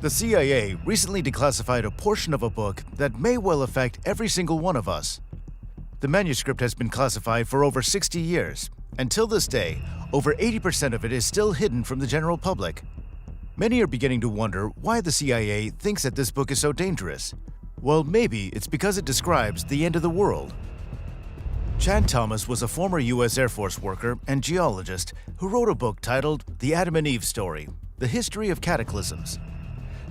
The CIA recently declassified a portion of a book that may well affect every single one of us. The manuscript has been classified for over 60 years. Until this day, over 80% of it is still hidden from the general public. Many are beginning to wonder why the CIA thinks that this book is so dangerous. Well, maybe it's because it describes the end of the world. Chan Thomas was a former U.S. Air Force worker and geologist who wrote a book titled The Adam and Eve Story: The History of Cataclysms.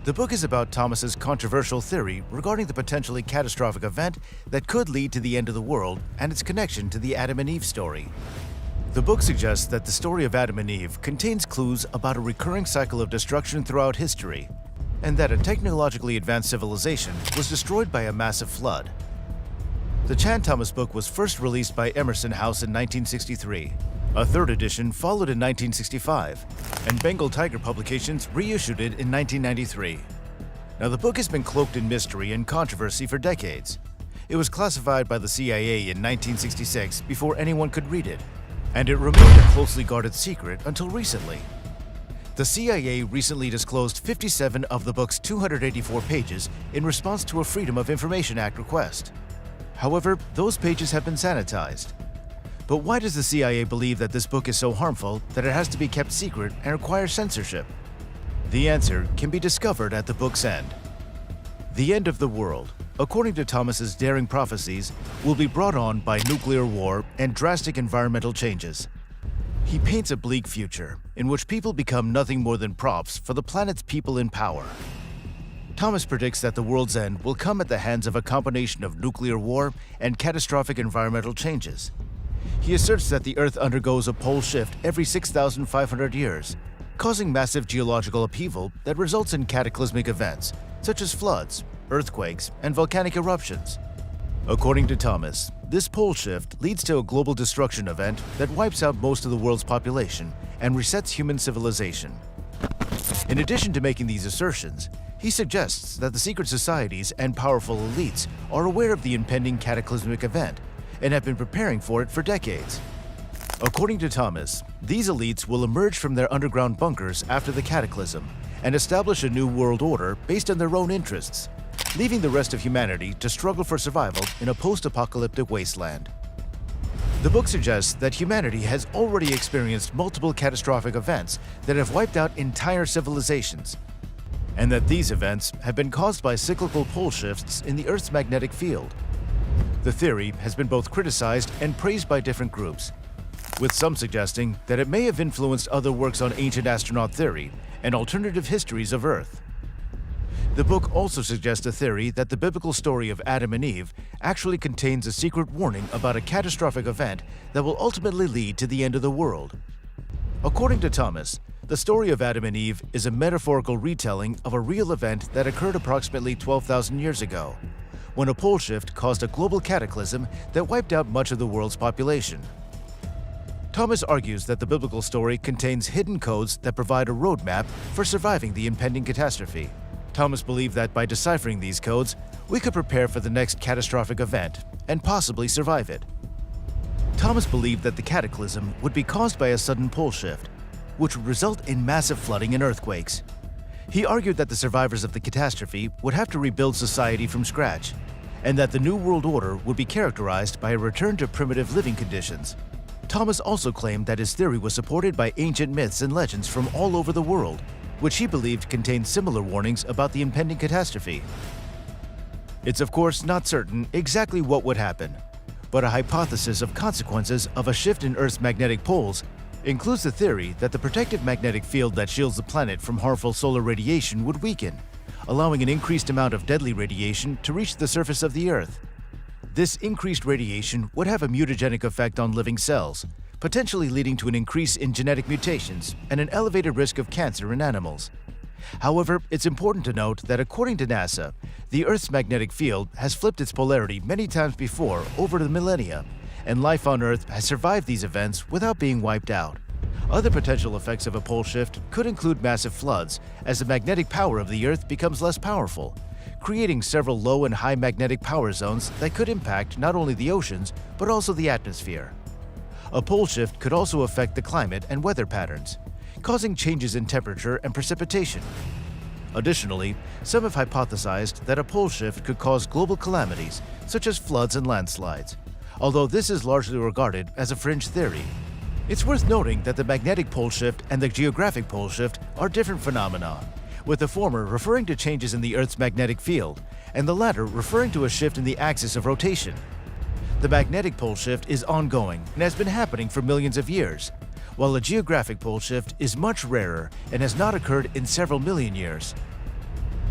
The book is about Thomas's controversial theory regarding the potentially catastrophic event that could lead to the end of the world and its connection to the Adam and Eve story. The book suggests that the story of Adam and Eve contains clues about a recurring cycle of destruction throughout history, and that a technologically advanced civilization was destroyed by a massive flood. The Chan Thomas book was first released by Emerson House in 1963. A third edition followed in 1965, and Bengal Tiger Publications reissued it in 1993. Now, the book has been cloaked in mystery and controversy for decades. It was classified by the CIA in 1966 before anyone could read it, and it remained a closely guarded secret until recently. The CIA recently disclosed 57 of the book's 284 pages in response to a Freedom of Information Act request. However, those pages have been sanitized. But why does the CIA believe that this book is so harmful that it has to be kept secret and requires censorship? The answer can be discovered at the book's end. The end of the world, according to Thomas's daring prophecies, will be brought on by nuclear war and drastic environmental changes. He paints a bleak future in which people become nothing more than props for the planet's people in power. Thomas predicts that the world's end will come at the hands of a combination of nuclear war and catastrophic environmental changes. He asserts that the Earth undergoes a pole shift every 6,500 years, causing massive geological upheaval that results in cataclysmic events, such as floods, earthquakes, and volcanic eruptions. According to Thomas, this pole shift leads to a global destruction event that wipes out most of the world's population and resets human civilization. In addition to making these assertions, he suggests that the secret societies and powerful elites are aware of the impending cataclysmic event and have been preparing for it for decades. According to Thomas, these elites will emerge from their underground bunkers after the cataclysm and establish a new world order based on their own interests, leaving the rest of humanity to struggle for survival in a post-apocalyptic wasteland. The book suggests that humanity has already experienced multiple catastrophic events that have wiped out entire civilizations, and that these events have been caused by cyclical pole shifts in the Earth's magnetic field. The theory has been both criticized and praised by different groups, with some suggesting that it may have influenced other works on ancient astronaut theory and alternative histories of Earth. The book also suggests a theory that the biblical story of Adam and Eve actually contains a secret warning about a catastrophic event that will ultimately lead to the end of the world. According to Thomas, the story of Adam and Eve is a metaphorical retelling of a real event that occurred approximately 12,000 years ago, when a pole shift caused a global cataclysm that wiped out much of the world's population. Thomas argues that the biblical story contains hidden codes that provide a roadmap for surviving the impending catastrophe. Thomas believed that by deciphering these codes, we could prepare for the next catastrophic event and possibly survive it. Thomas believed that the cataclysm would be caused by a sudden pole shift, which would result in massive flooding and earthquakes. He argued that the survivors of the catastrophe would have to rebuild society from scratch, and that the New World Order would be characterized by a return to primitive living conditions. Thomas also claimed that his theory was supported by ancient myths and legends from all over the world, which he believed contained similar warnings about the impending catastrophe. It's of course not certain exactly what would happen, but a hypothesis of consequences of a shift in Earth's magnetic poles includes the theory that the protective magnetic field that shields the planet from harmful solar radiation would weaken, allowing an increased amount of deadly radiation to reach the surface of the Earth. This increased radiation would have a mutagenic effect on living cells, potentially leading to an increase in genetic mutations and an elevated risk of cancer in animals. However, it's important to note that according to NASA, the Earth's magnetic field has flipped its polarity many times before over the millennia, and life on Earth has survived these events without being wiped out. Other potential effects of a pole shift could include massive floods as the magnetic power of the Earth becomes less powerful, creating several low and high magnetic power zones that could impact not only the oceans but also the atmosphere. A pole shift could also affect the climate and weather patterns, causing changes in temperature and precipitation. Additionally, some have hypothesized that a pole shift could cause global calamities, such as floods and landslides, although this is largely regarded as a fringe theory. It's worth noting that the magnetic pole shift and the geographic pole shift are different phenomena, with the former referring to changes in the Earth's magnetic field, and the latter referring to a shift in the axis of rotation. The magnetic pole shift is ongoing and has been happening for millions of years, while a geographic pole shift is much rarer and has not occurred in several million years.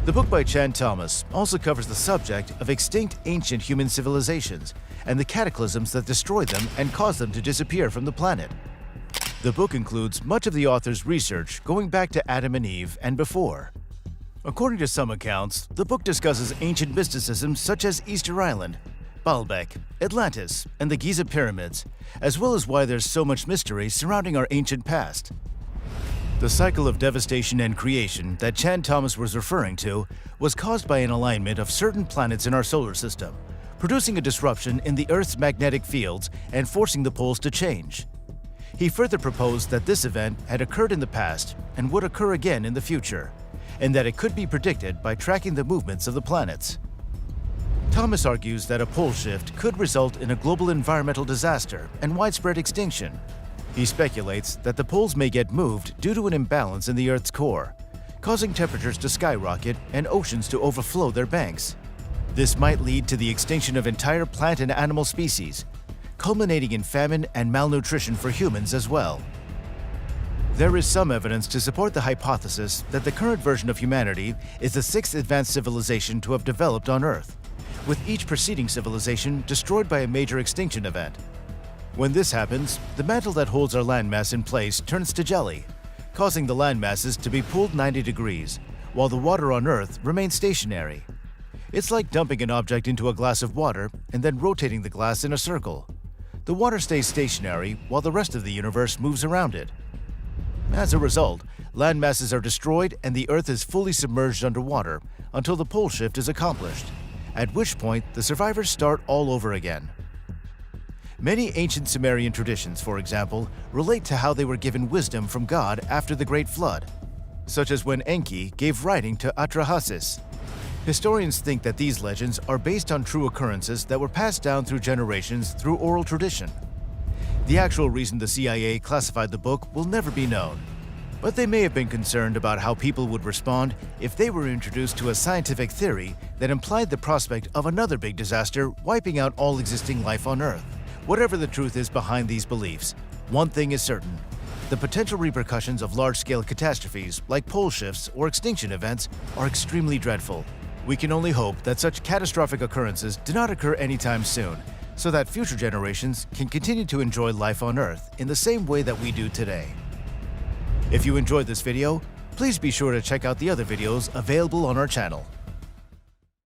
The book by Chan Thomas also covers the subject of extinct ancient human civilizations and the cataclysms that destroyed them and caused them to disappear from the planet. The book includes much of the author's research going back to Adam and Eve and before. According to some accounts, the book discusses ancient mysticism such as Easter Island, Baalbek, Atlantis, and the Giza pyramids, as well as why there's so much mystery surrounding our ancient past. The cycle of devastation and creation that Chan Thomas was referring to was caused by an alignment of certain planets in our solar system, producing a disruption in the Earth's magnetic fields and forcing the poles to change. He further proposed that this event had occurred in the past and would occur again in the future, and that it could be predicted by tracking the movements of the planets. Thomas argues that a pole shift could result in a global environmental disaster and widespread extinction. He speculates that the poles may get moved due to an imbalance in the Earth's core, causing temperatures to skyrocket and oceans to overflow their banks. This might lead to the extinction of entire plant and animal species, culminating in famine and malnutrition for humans as well. There is some evidence to support the hypothesis that the current version of humanity is the sixth advanced civilization to have developed on Earth, with each preceding civilization destroyed by a major extinction event. When this happens, the mantle that holds our landmass in place turns to jelly, causing the landmasses to be pulled 90 degrees, while the water on Earth remains stationary. It's like dumping an object into a glass of water and then rotating the glass in a circle. The water stays stationary while the rest of the universe moves around it. As a result, landmasses are destroyed and the Earth is fully submerged underwater until the pole shift is accomplished, at which point the survivors start all over again. Many ancient Sumerian traditions, for example, relate to how they were given wisdom from God after the Great Flood, such as when Enki gave writing to Atrahasis. Historians think that these legends are based on true occurrences that were passed down through generations through oral tradition. The actual reason the CIA classified the book will never be known, but they may have been concerned about how people would respond if they were introduced to a scientific theory that implied the prospect of another big disaster wiping out all existing life on Earth. Whatever the truth is behind these beliefs, one thing is certain: the potential repercussions of large-scale catastrophes like pole shifts or extinction events are extremely dreadful. We can only hope that such catastrophic occurrences do not occur anytime soon, so that future generations can continue to enjoy life on Earth in the same way that we do today. If you enjoyed this video, please be sure to check out the other videos available on our channel.